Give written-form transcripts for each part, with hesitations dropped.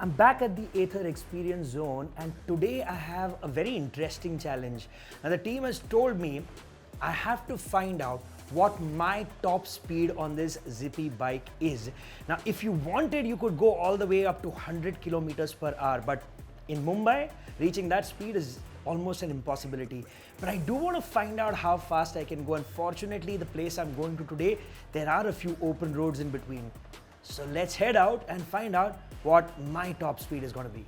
I'm back at the Aether Experience Zone, and today I have a very interesting challenge. Now, the team has told me I have to find out what my top speed on this zippy bike is. Now, if you wanted, you could go all the way up to 100 kilometers per hour, but in Mumbai, reaching that speed is almost an impossibility. But I do want to find out how fast I can go, and fortunately, the place I'm going to today, there are a few open roads in between. So let's head out and find out what my top speed is going to be.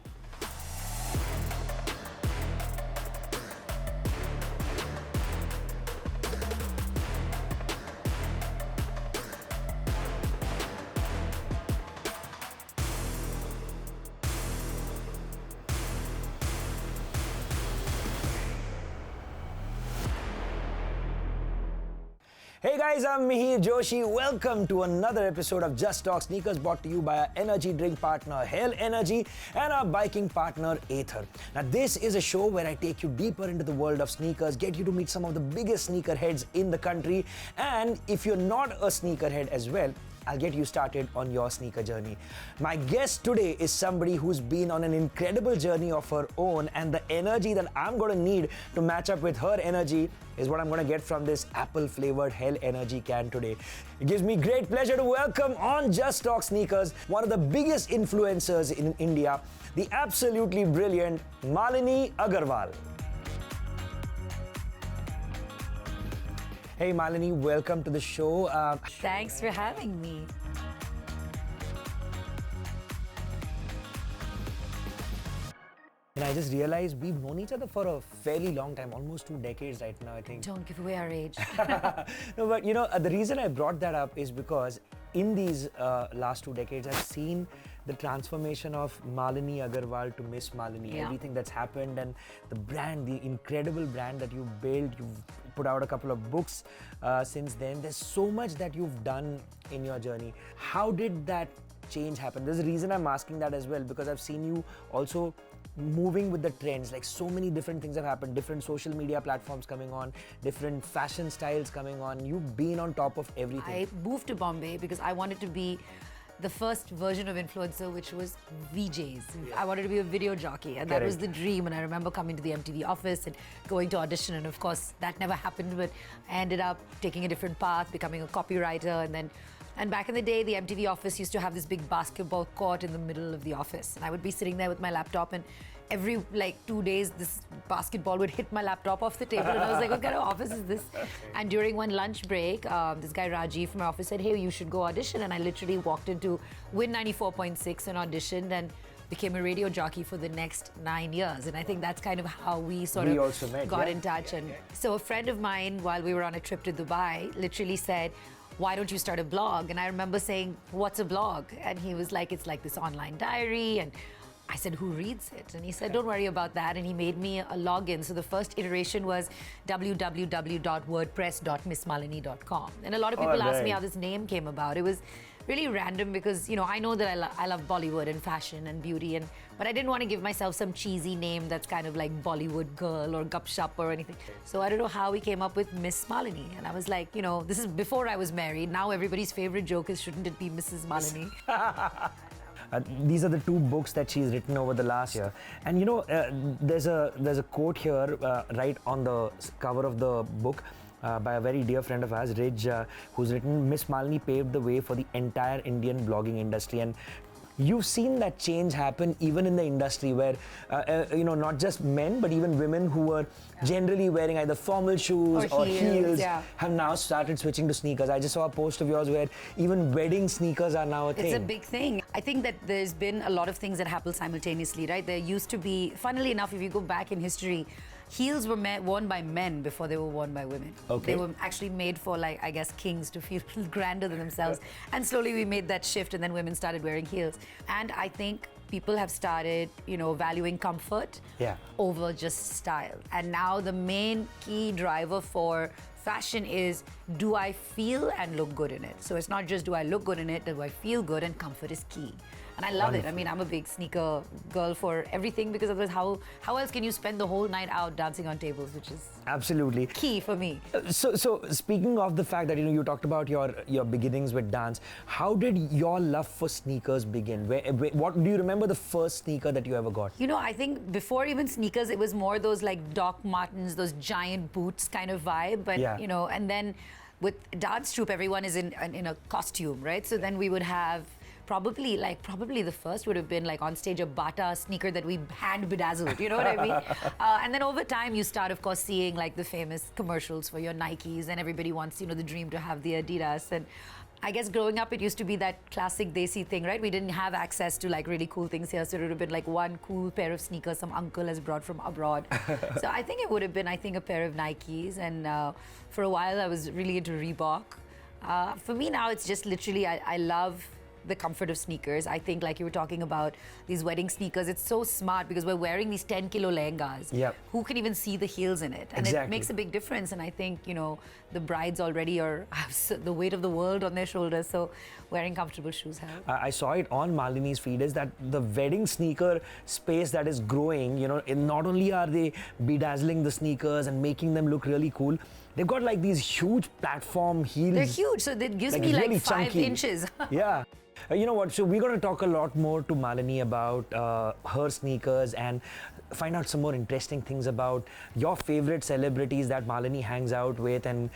Hey guys, I'm Mihir Joshi. Welcome to another episode of Just Talk Sneakers, brought to you by our energy drink partner Hell Energy and our biking partner Aether. Now this is a show where I take you deeper into the world of sneakers, get you to meet some of the biggest sneakerheads in the country, and if you're not a sneakerhead as well, I'll get you started on your sneaker journey. My guest today is somebody who's been on an incredible journey of her own, and the energy that I'm going to need to match up with her energy is what I'm going to get from this apple-flavored Hell Energy can today. It gives me great pleasure to welcome on Just Talk Sneakers one of the biggest influencers in India, the absolutely brilliant Malini Agarwal. Hey Malini, welcome to the show. Thanks for having me. And I just realized we've known each other for a fairly long time, almost 2 decades right now, I think. Don't give away our age. No, but you know, the reason I brought that up is because in these last 2 decades, I've seen the transformation of Malini Agarwal to Miss Malini, everything that's happened, and the brand, the incredible brand that you've built. You've put out a couple of books since then. There's so much that you've done in your journey. How did that change happen? There's a reason I'm asking that as well, because I've seen you also moving with the trends. Like, so many different things have happened, different social media platforms coming on, different fashion styles coming on. You've been on top of everything. I moved to Bombay because I wanted to be the first version of influencer, which was VJs. I wanted to be a video jockey, and that was the dream. And I remember coming to the MTV office and going to audition, and of course that never happened, but I ended up taking a different path, becoming a copywriter, and back in the day, the MTV office used to have this big basketball court in the middle of the office, and I would be sitting there with my laptop, and every 2 days this basketball would hit my laptop off the table, and I was like, what kind of office is this? And during one lunch break, this guy Rajiv from my office said, hey, you should go audition. And I literally walked into Win 94.6 and auditioned and became a radio jockey for the next 9 years. And I think that's kind of how we also met, got in touch. And so a friend of mine, while we were on a trip to Dubai, literally said, why don't you start a blog? And I remember saying, what's a blog? And he was like, it's like this online diary. And I said, who reads it? And he said, don't worry about that. And he made me a login. So the first iteration was www.wordpress.missmalini.com. And a lot of people ask me how this name came about. It was really random because, you know, I know that I love Bollywood and fashion and beauty, but I didn't want to give myself some cheesy name that's kind of like Bollywood girl or Gupshup or anything. So I don't know how we came up with Miss Malini. And I was like, you know, this is before I was married. Now everybody's favorite joke is, shouldn't it be Mrs. Malini? These are the 2 books that she's written over the last year, and you know, there's a quote here right on the cover of the book by a very dear friend of ours, Ridge, who's written, Miss Malini paved the way for the entire Indian blogging industry. And you've seen that change happen even in the industry where, you know, not just men, but even women who were generally wearing either formal shoes or heels have now started switching to sneakers. I just saw a post of yours where even wedding sneakers are now a thing. It's a big thing. I think that there's been a lot of things that happen simultaneously, right? There used to be, funnily enough, if you go back in history, heels were worn by men before they were worn by women. They were actually made for, like, I guess, kings to feel grander than themselves. And slowly we made that shift, and then women started wearing heels. And I think people have started, you know, valuing comfort over just style. And now the main key driver for fashion is, do I feel and look good in it? So it's not just do I look good in it, do I feel good, and comfort is key. And I love it. I mean, I'm a big sneaker girl for everything because otherwise how else can you spend the whole night out dancing on tables, which is absolutely key for me. So speaking of the fact that you talked about your beginnings with dance, how did your love for sneakers begin? What do you remember the first sneaker that you ever got? You know, I think before even sneakers, it was more those like Doc Martens, those giant boots kind of vibe. But you know, and then with dance troupe, everyone is in a costume, right? So then we would have probably the first would have been like on stage a Bata sneaker that we hand bedazzled, you know what I mean? And then over time you start, of course, seeing like the famous commercials for your Nikes, and everybody wants, the dream to have the Adidas. And I guess growing up, it used to be that classic Desi thing, right? We didn't have access to like really cool things here, so it would have been like one cool pair of sneakers some uncle has brought from abroad. So I think it would have been, a pair of Nikes, and for a while I was really into Reebok. For me now, it's just literally, I love the comfort of sneakers. I think, like you were talking about these wedding sneakers, it's so smart because we're wearing these 10-kilo lehengas. Yep. Who can even see the heels in it? And exactly. It makes a big difference. And I think, the brides already have the weight of the world on their shoulders, so wearing comfortable shoes help. I saw it on Malini's feed, is that the wedding sneaker space that is growing, not only are they bedazzling the sneakers and making them look really cool, they've got like these huge platform heels. They're huge, so that gives me really like 5 chunky. inches. Yeah. You know what? So we're going to talk a lot more to Malini about her sneakers and find out some more interesting things about your favorite celebrities that Malini hangs out with and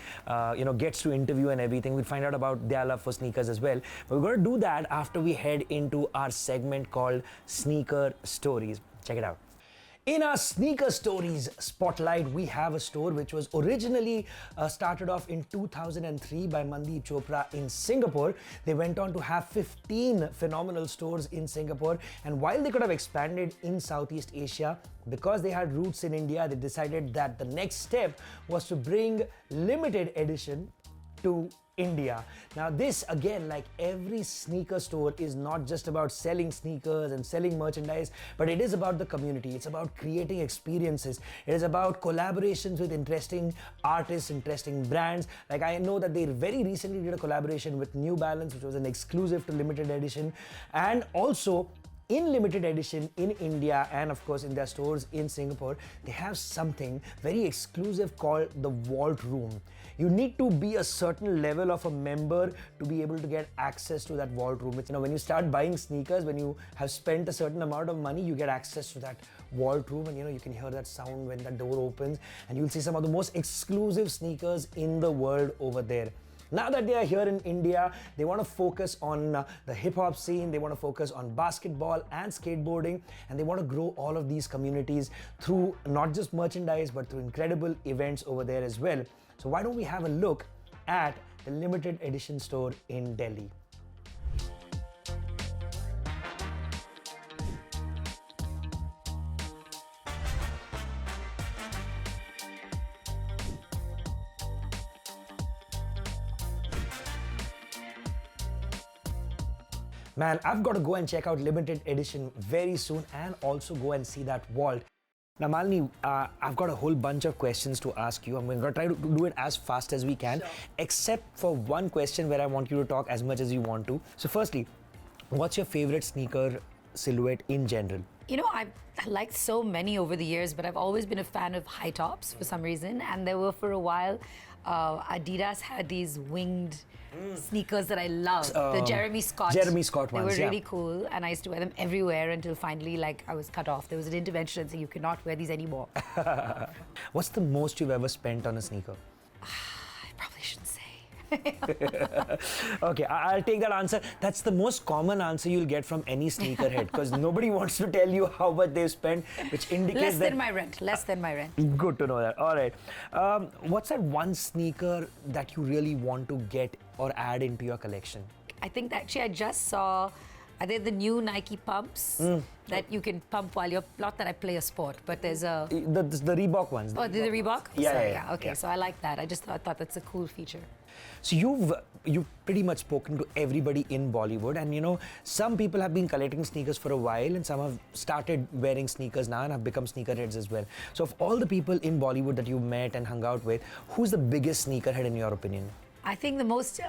gets to interview and everything. We'll find out about their love for sneakers as well. But we're going to do that after we head into our segment called Sneaker Stories. Check it out. In our Sneaker Stories spotlight, we have a store which was originally started off in 2003 by Mandeep Chopra in Singapore. They went on to have 15 phenomenal stores in Singapore, and while they could have expanded in Southeast Asia, because they had roots in India, they decided that the next step was to bring limited edition to India. Now this, again, like every sneaker store, is not just about selling sneakers and selling merchandise, but it is about the community. It's about creating experiences. It is about collaborations with interesting artists, interesting brands. Like I know that they very recently did a collaboration with New Balance, which was an exclusive to limited edition, and also in limited edition in India, and of course in their stores in Singapore, they have something very exclusive called the Vault Room. You need to be a certain level of a member to be able to get access to that Vault Room. It's, when you start buying sneakers, when you have spent a certain amount of money, you get access to that Vault Room, and you can hear that sound when that door opens, and you'll see some of the most exclusive sneakers in the world over there. Now that they are here in India, they want to focus on the hip-hop scene, they want to focus on basketball and skateboarding, and they want to grow all of these communities through not just merchandise, but through incredible events over there as well. So why don't we have a look at the limited edition store in Delhi. Man, I've got to go and check out limited edition very soon, and also go and see that vault. Now, Malini, I've got a whole bunch of questions to ask you. I'm going to try to do it as fast as we can, except for one question where I want you to talk as much as you want to. So firstly, what's your favorite sneaker silhouette in general? I've liked so many over the years, but I've always been a fan of high tops for some reason. And there were, for a while, Adidas had these winged sneakers that I loved. The Jeremy Scott ones. They were really cool, and I used to wear them everywhere until finally, I was cut off. There was an intervention saying you cannot wear these anymore. What's the most you've ever spent on a sneaker? I probably shouldn't say. Okay, I'll take that answer. That's the most common answer you'll get from any sneakerhead, because nobody wants to tell you how much they've spent, which indicates less than my rent. Good to know that. All right. What's that one sneaker that you really want to get or add into your collection? I think that actually I just saw, are they the new Nike pumps that you can pump while you're, not that I play a sport, but there's a... The Reebok ones. Oh, the Reebok? Yeah. Okay, yeah. So I like that. I just thought that's a cool feature. So you've pretty much spoken to everybody in Bollywood, and some people have been collecting sneakers for a while, and some have started wearing sneakers now and have become sneakerheads as well. So of all the people in Bollywood that you met and hung out with, who's the biggest sneakerhead in your opinion? I think the most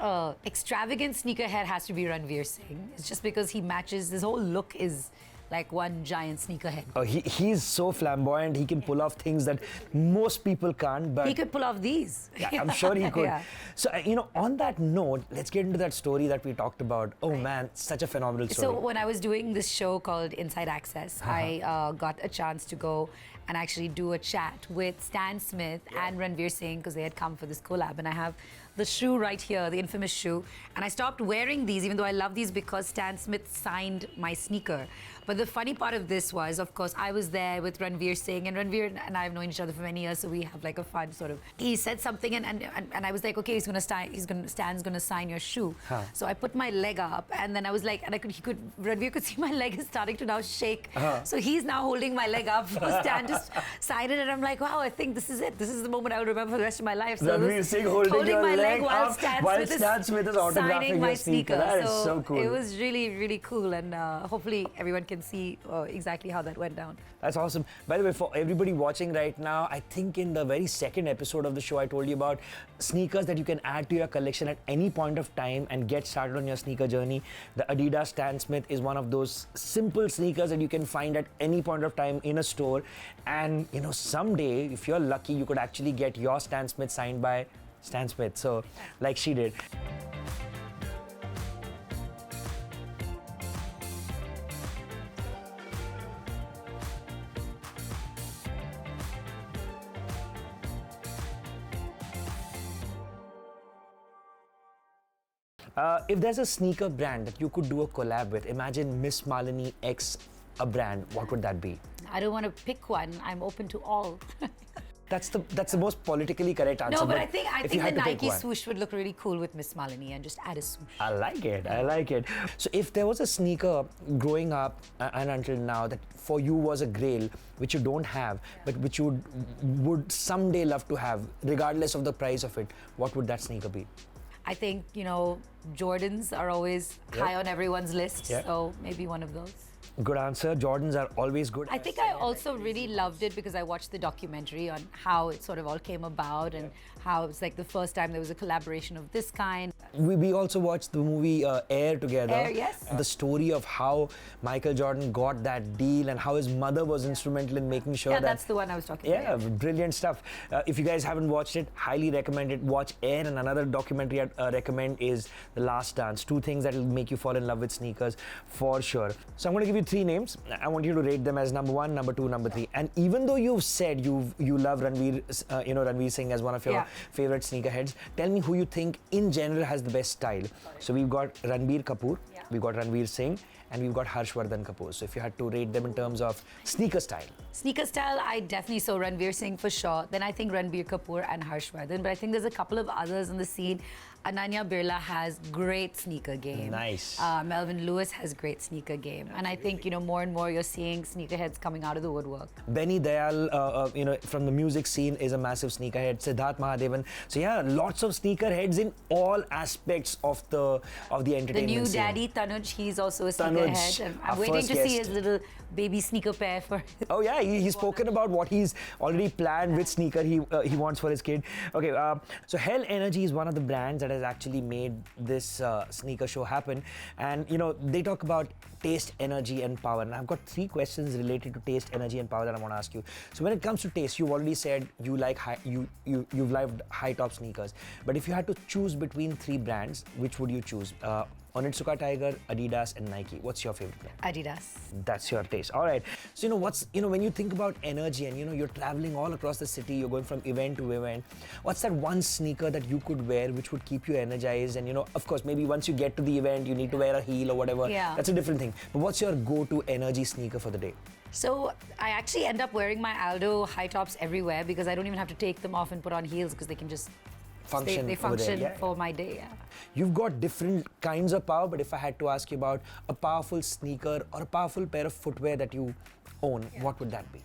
extravagant sneakerhead has to be Ranveer Singh. It's just because he matches, his whole look is like one giant sneakerhead. Oh, he's so flamboyant. He can pull off things that most people can't. But He could pull off these. yeah, I'm sure he could. Yeah. So, on that note, let's get into that story that we talked about. Oh man, such a phenomenal story. So when I was doing this show called Inside Access, I got a chance to go and actually do a chat with Stan Smith and Ranveer Singh because they had come for this collab. And I have the shoe right here, the infamous shoe. And I stopped wearing these, even though I love these, because Stan Smith signed my sneaker. But the funny part of this was, of course, I was there with Ranveer Singh, and Ranveer and I have known each other for many years, so we have like a fun sort of. He said something, and I was like, okay, Stan's gonna sign your shoe. So I put my leg up, and then I was like, and Ranveer could see my leg is starting to now shake. So he's now holding my leg up for Stan to sign it, and I'm like, wow, I think this is it. This is the moment I will remember for the rest of my life. So Ranveer Singh holding your my leg up while Stan Smith is autographing signing my your sneaker. That is so cool. It was really, really cool, and hopefully everyone can see exactly how that went down. That's awesome. By the way, for everybody watching right now, I think in the very second episode of the show, I told you about sneakers that you can add to your collection at any point of time and get started on your sneaker journey. The Adidas Stan Smith is one of those simple sneakers that you can find at any point of time in a store. And, someday, if you're lucky, you could actually get your Stan Smith signed by Stan Smith. So, like she did. If there's a sneaker brand that you could do a collab with, imagine Miss Malini X a brand, what would that be? I don't want to pick one. I'm open to all. That's the most politically correct answer. No, but I think the Nike one. swoosh would look really cool with Miss Malini and just add a swoosh. I like it. So if there was a sneaker growing up and until now that for you was a grail, which you don't have, but which you would someday love to have, regardless of the price of it, what would that sneaker be? I think, Jordans are always high on everyone's list, so maybe one of those. Good answer. Jordans are always good. I think I also really loved it because I watched the documentary on how it sort of all came about and how it's like the first time there was a collaboration of this kind. We also watched the movie Air together. Air, yes. The story of how Michael Jordan got that deal and how his mother was instrumental in making sure that... that's the one I was talking about. Yeah, brilliant stuff. If you guys haven't watched it, highly recommend it. Watch Air, and another documentary I'd recommend is The Last Dance. Two things that will make you fall in love with sneakers for sure. So I'm going to give you three names. I want you to rate them as number 1, number 2, number 3. And even though you've said you love Ranveer Singh as one of your favorite sneakerheads, tell me who you think in general has the best style. So we've got Ranbir Kapoor, we've got Ranveer Singh, and we've got Harshvardhan Kapoor. So if you had to rate them in terms of sneaker style. Sneaker style, I definitely saw Ranveer Singh for sure. Then I think Ranbir Kapoor and Harshvardhan. But I think there's a couple of others on the scene. Ananya Birla has great sneaker game. Nice. Melvin Lewis has great sneaker game. And I think, more and more you're seeing sneakerheads coming out of the woodwork. Benny Dayal, from the music scene is a massive sneakerhead. Siddharth Mahadevan. So yeah, lots of sneakerheads in all aspects of the entertainment The new scene. daddy, Tanuj, he's also a sneakerhead. And I'm waiting to see his little baby sneaker pair for... Oh yeah, he's spoken about what he's already planned with sneaker he wants for his kid. Okay, so Hell Energy is one of the brands that has actually made this sneaker show happen. And they talk about taste, energy and power. And I've got 3 questions related to taste, energy and power that I want to ask you. So when it comes to taste, you've already said you like you've loved high top sneakers. But if you had to choose between 3 brands, which would you choose? Onitsuka Tiger, Adidas and Nike. What's your favorite brand? Adidas. That's your taste. All right. So when you think about energy and you're traveling all across the city, you're going from event to event, what's that one sneaker that you could wear which would keep you energized? And of course, maybe once you get to the event, you need to wear a heel or whatever. Yeah. That's a different thing. But what's your go-to energy sneaker for the day? So I actually end up wearing my Aldo high tops everywhere because I don't even have to take them off and put on heels because they can just they function for my day. Yeah. You've got different kinds of power, but if I had to ask you about a powerful sneaker or a powerful pair of footwear that you own, what would that be?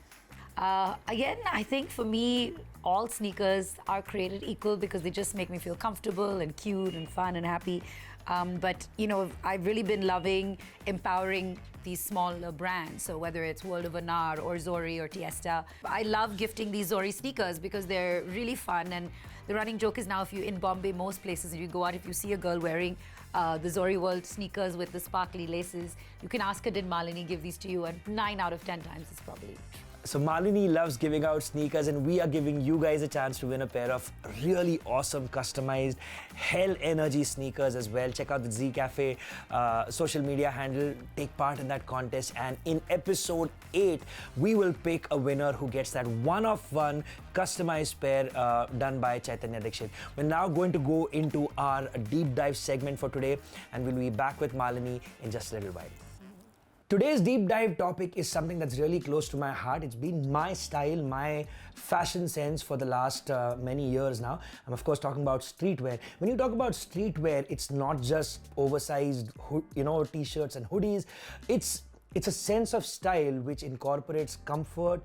Again, I think for me, all sneakers are created equal because they just make me feel comfortable and cute and fun and happy. But I've really been loving empowering these smaller brands. So whether it's World of Anar or Zori or Tiesta, I love gifting these Zori sneakers because they're really fun. And the running joke is now, if you in Bombay, most places, if you go out, if you see a girl wearing the Zori World sneakers with the sparkly laces, you can ask her, did Malini give these to you? And 9 out of 10 times it's probably true. So Malini loves giving out sneakers, and we are giving you guys a chance to win a pair of really awesome customized Hell Energy sneakers as well. Check out the Zee Café social media handle, take part in that contest, and in episode 8 we will pick a winner who gets that one-of-one customized pair done by Chaitanya Dixit. We're now going to go into our deep dive segment for today, and we'll be back with Malini in just a little while. Today's deep dive topic is something that's really close to my heart. It's been my style, my fashion sense for the last many years now. I'm of course talking about streetwear. When you talk about streetwear, it's not just oversized, t-shirts and hoodies. It's a sense of style which incorporates comfort,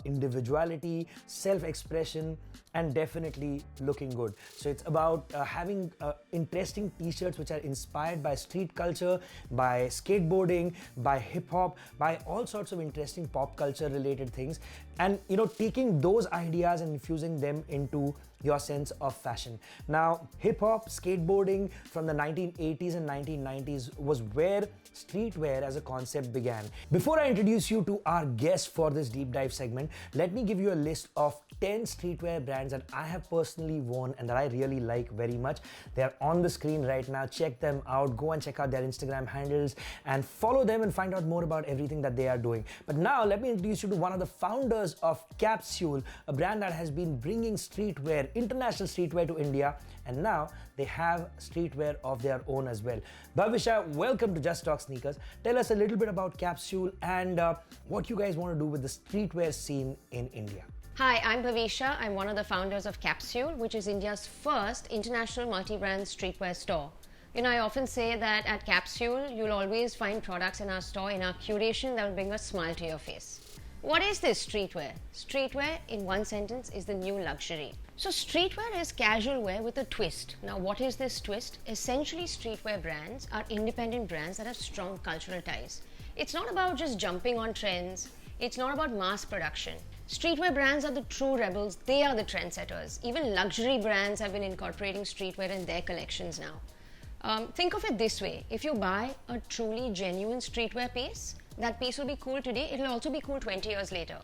individuality, self-expression, and definitely looking good. So it's about having interesting t-shirts which are inspired by street culture, by skateboarding, by hip-hop, by all sorts of interesting pop culture related things, and taking those ideas and infusing them into your sense of fashion. Now, hip-hop, skateboarding from the 1980s and 1990s was where streetwear as a concept began. Before I introduce you to our guest for this deep dive segment, let me give you a list of 10 streetwear brands that I have personally worn and that I really like very much. They're on the screen right now. Check them out. Go and check out their Instagram handles and follow them and find out more about everything that they are doing. But now let me introduce you to one of the founders of Capsule, a brand that has been bringing streetwear, international streetwear to India, and now they have streetwear of their own as well. Bhavisha, welcome to Just Talk Sneakers. Tell us a little bit about Capsule and what you guys want to do with the streetwear scene in India. Hi, I'm Bhavisha. I'm one of the founders of Capsule, which is India's first international multi-brand streetwear store. I often say that at Capsule, you'll always find products in our store, in our curation, that will bring a smile to your face. What is this streetwear? Streetwear, in one sentence, is the new luxury. So streetwear is casual wear with a twist. Now, what is this twist? Essentially, streetwear brands are independent brands that have strong cultural ties. It's not about just jumping on trends. It's not about mass production. Streetwear brands are the true rebels. They are the trendsetters. Even luxury brands have been incorporating streetwear in their collections now. Think of it this way. If you buy a truly genuine streetwear piece, that piece will be cool today. It'll also be cool 20 years later.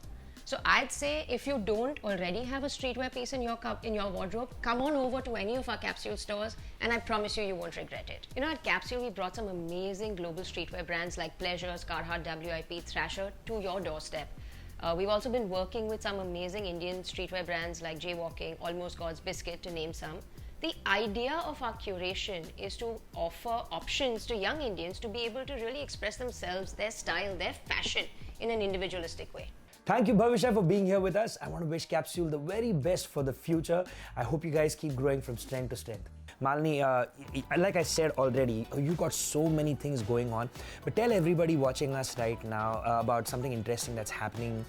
So I'd say if you don't already have a streetwear piece in your wardrobe, come on over to any of our Capsule stores and I promise you won't regret it. At Capsule, we brought some amazing global streetwear brands like Pleasures, Carhartt, WIP, Thrasher to your doorstep. We've also been working with some amazing Indian streetwear brands like Jaywalking, Almost God's Biscuit, to name some. The idea of our curation is to offer options to young Indians to be able to really express themselves, their style, their fashion in an individualistic way. Thank you, Bhavisha, for being here with us. I want to wish Capsule the very best for the future. I hope you guys keep growing from strength to strength. Malini, like I said already, you've got so many things going on, but tell everybody watching us right now about something interesting that's happening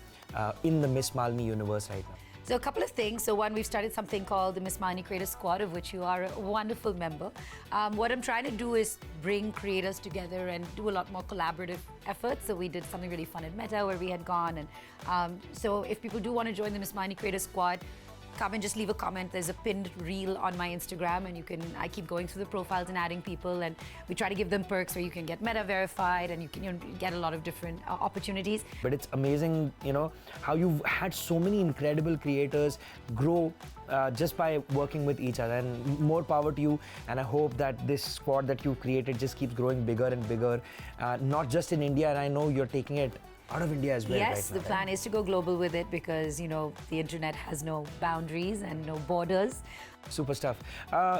in the Miss Malini universe right now. So a couple of things. So one, we've started something called the Miss Malini Creator Squad, of which you are a wonderful member. What I'm trying to do is bring creators together and do a lot more collaborative efforts. So we did something really fun at Meta where we had gone. And so if people do want to join the Miss Malini Creator Squad, come and just leave a comment. There's a pinned reel on my Instagram, and I keep going through the profiles and adding people, and we try to give them perks where you can get Meta verified and you can get a lot of different opportunities. But it's amazing, how you've had so many incredible creators grow just by working with each other, and more power to you. And I hope that this squad that you've created just keeps growing bigger and bigger, not just in India, and I know you're taking it out of India as well. Yes, the plan is to go global with it because, the internet has no boundaries and no borders. Super stuff.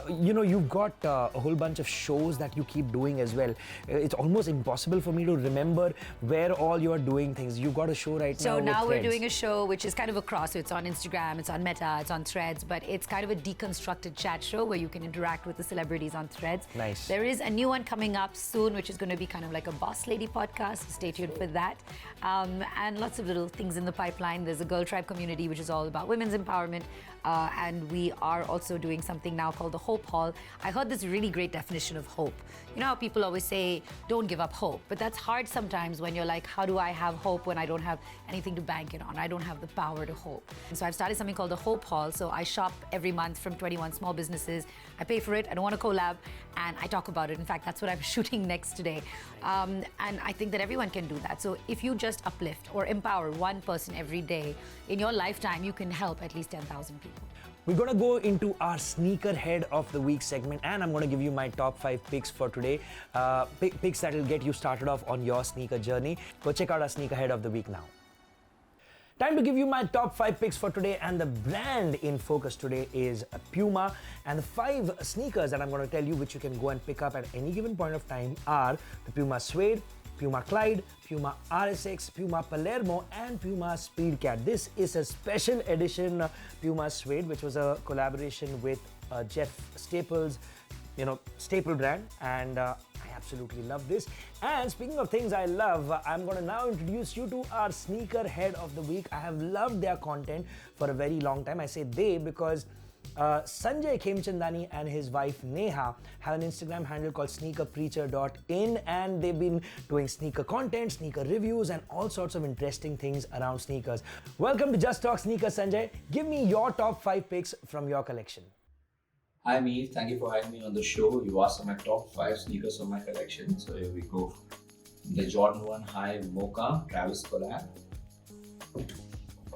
You've got a whole bunch of shows that you keep doing as well. It's almost impossible for me to remember where all you're doing things. You've got a show right now. So now we're Threads. doing a show which is kind of a cross. So it's on Instagram, it's on Meta, it's on Threads, but it's kind of a deconstructed chat show where you can interact with the celebrities on Threads. Nice. There is a new one coming up soon, which is going to be kind of like a boss lady podcast. So stay tuned for that. And lots of little things in the pipeline. There's a Girl Tribe community, which is all about women's empowerment. And we are also also doing something now called the Hope Hall. I heard this really great definition of hope. You know how people always say, don't give up hope, but that's hard sometimes when you're like, how do I have hope when I don't have anything to bank it on? I don't have the power to hope. And so I've started something called the Hope Hall. So I shop every month from 21 small businesses. I pay for it, I don't want to collab, and I talk about it. In fact, that's what I'm shooting next today. And I think that everyone can do that. So if you just uplift or empower one person every day, in your lifetime, you can help at least 10,000 people. We're going to go into our Sneakerhead of the Week segment, and I'm going to give you my top 5 picks for today. Picks that will get you started off on your sneaker journey. Go check out our Sneakerhead of the Week now. Time to give you my top 5 picks for today, and the brand in focus today is Puma. And the 5 sneakers that I'm going to tell you, which you can go and pick up at any given point of time, are the Puma Suede, Puma Clyde, Puma RSX, Puma Palermo, and Puma Speedcat. This is a special edition Puma Suede, which was a collaboration with Jeff Staples, staple brand, and I absolutely love this. And speaking of things I love, I'm going to now introduce you to our Sneakerhead of the Week. I have loved their content for a very long time. I say they because Sanjay Khemchandani and his wife Neha have an Instagram handle called sneakerpreacher.in, and they've been doing sneaker content, sneaker reviews, and all sorts of interesting things around sneakers. Welcome to Just Talk Sneakers, Sanjay. Give me your top 5 picks from your collection. Hi Mihir, thank you for having me on the show. You asked for my top 5 sneakers from my collection, so here we go. The Jordan 1 High Mocha Travis collab.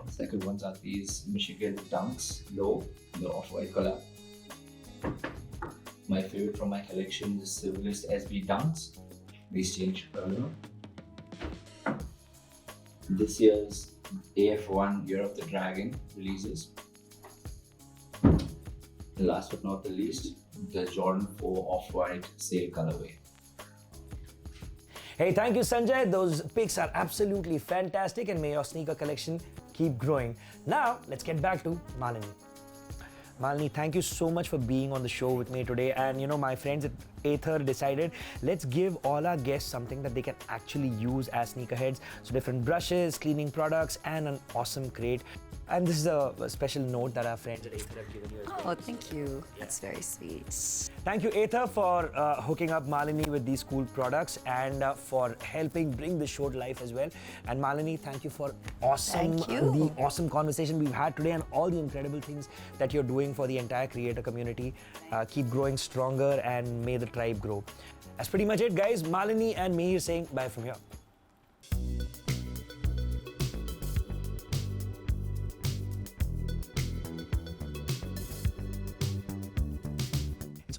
Second ones are these Michigan Dunks Low, the off-white collab. My favorite from my collection is Civilist SB Dunks. These changed earlier. This year's AF1 Year of the Dragon releases. Last but not the least, the Jordan 4 Off-White Sail colorway. Hey, thank you, Sanjay. Those picks are absolutely fantastic, and may your sneaker collection keep growing. Now, let's get back to Malini. Malini, thank you so much for being on the show with me today. And my friends at Aether decided, let's give all our guests something that they can actually use as sneakerheads. So different brushes, cleaning products, and an awesome crate. And this is a special note that our friends at Aether have given you as well. Oh, thank you. That's very sweet. Thank you, Aether, for hooking up Malini with these cool products and for helping bring the show to life as well. And Malini, thank you for the awesome conversation we've had today and all the incredible things that you're doing for the entire creator community. Keep growing stronger, and may the tribe grow. That's pretty much it, guys. Malini and Mihir saying bye from here.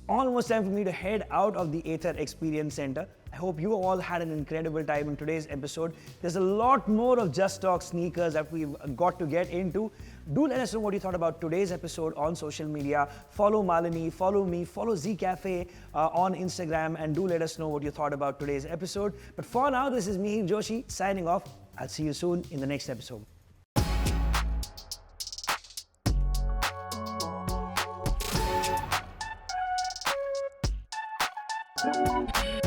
Almost time for me to head out of the Aether Experience Center. I hope you all had an incredible time in today's episode. There's a lot more of Just Talk Sneakers that we've got to get into. Do let us know what you thought about today's episode on social media. Follow Malini, follow me, follow Zee Café on Instagram, and do let us know what you thought about today's episode. But for now, this is Mihir Joshi signing off. I'll see you soon in the next episode. Thank you.